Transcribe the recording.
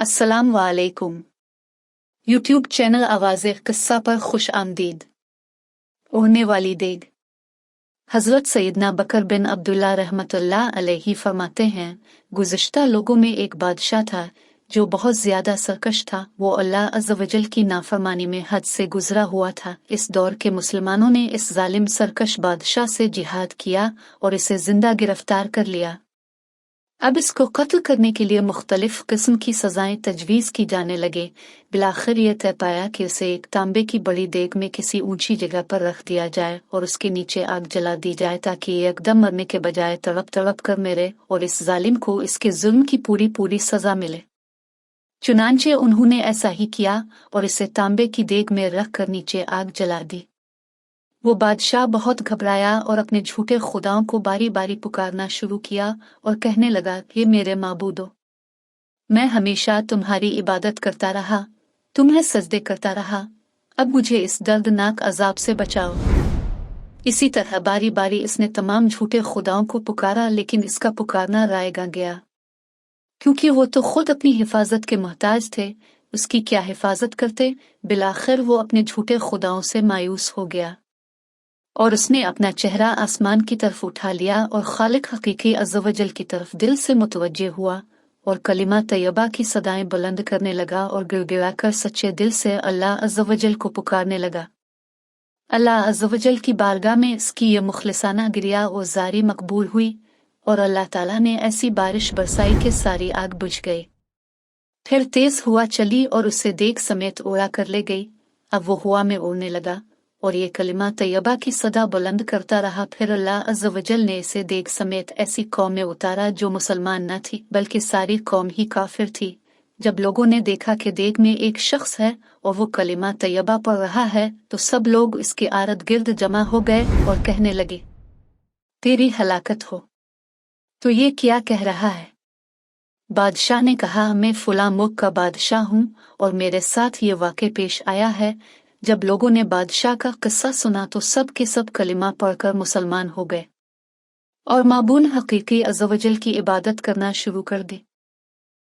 अस्सलाम वालेकुम। YouTube channel आवाज़े क़िस्सा पर खुश आमदीद। ओढ़ने वाली देग। हज़रत सैयदना बकर बिन अब्दुल्ला रहमतुल्लाह अलैहि फरमाते हैं, गुज़िश्ता लोगों में एक बादशाह था जो बहुत ज़्यादा सरकश था। वो अल्लाह अज़्ज़ वजल की नाफरमानी में हद से गुज़रा हुआ था। इस दौर के मुसलमानों ने इस जालिम सरकश बादशाह से जिहाद किया और इसे ज़िंदा गिरफ्तार कर लिया। अब इसको कत्ल करने के लिए मुख्तलिफ किस्म की सजाएं तजवीज़ की जाने लगे। बिलाखिर ये तय पाया कि उसे एक तांबे की बड़ी देग में किसी ऊंची जगह पर रख दिया जाए और उसके नीचे आग जला दी जाए ताकि ये एकदम मरने के बजाय तड़प तड़प कर मरे और इस जालिम को इसके जुल्म की पूरी पूरी सजा मिले। चुनांचे उन्होंने ऐसा ही किया और इसे तांबे की देग में रख कर नीचे आग जला दी। वो बादशाह बहुत घबराया और अपने झूठे खुदाओं को बारी बारी पुकारना शुरू किया और कहने लगा, ये मेरे माबूदो, मैं हमेशा तुम्हारी इबादत करता रहा, तुम्हें सजदे करता रहा, अब मुझे इस दर्दनाक अजाब से बचाओ। इसी तरह बारी बारी इसने तमाम झूठे खुदाओं को पुकारा, लेकिन इसका पुकारना रायगा गया, क्योंकि वो तो खुद अपनी हिफाजत के मोहताज थे, उसकी क्या हिफाजत करते। बिलाखिर वो अपने झूठे खुदाओं से मायूस हो गया और उसने अपना चेहरा आसमान की तरफ उठा लिया और खालिक हकीकी अज़्ज़ वजल की तरफ दिल से मुतवज्जे हुआ और कलिमा तैयबा की सदाएं बुलंद करने लगा और गिड़गिड़ाकर सच्चे दिल से अल्लाह अज़्ज़ वजल को पुकारने लगा। अल्लाह अज़्ज़ वजल की बारगाह में इसकी ये मुखलिसाना गिरिया और जारी मकबूल हुई और अल्लाह ताला ने ऐसी बारिश बरसाई कि सारी आग बुझ गई। फिर तेज हुआ चली और उसे देग समेत उड़ा कर ले गई। अब वो हुआ में उड़ने लगा और ये कलिमा तैयबा की सदा बुलंद करता रहा। फिर अल्लाह अज़्ज़ वजल ने इसे देग समेत ऐसी कौम में उतारा जो मुसलमान न थी, बल्कि सारी कौम ही काफिर थी। जब लोगों ने देखा कि देग में एक शख्स है और वो कलिमा तैयबा पढ़ रहा है, तो सब लोग इसके आरद गिर्द जमा हो गए और कहने लगे, तेरी हलाकत हो, तो ये क्या कह रहा है? बादशाह ने कहा, मैं फुला मुल्क का बादशाह हूँ और मेरे साथ ये वाक़े पेश आया है। जब लोगों ने बादशाह का किस्सा सुना तो सब के सब कलिमा पढ़कर मुसलमान हो गए और माबूद हकीकी अज़्ज़ वजल की इबादत करना शुरू कर दी।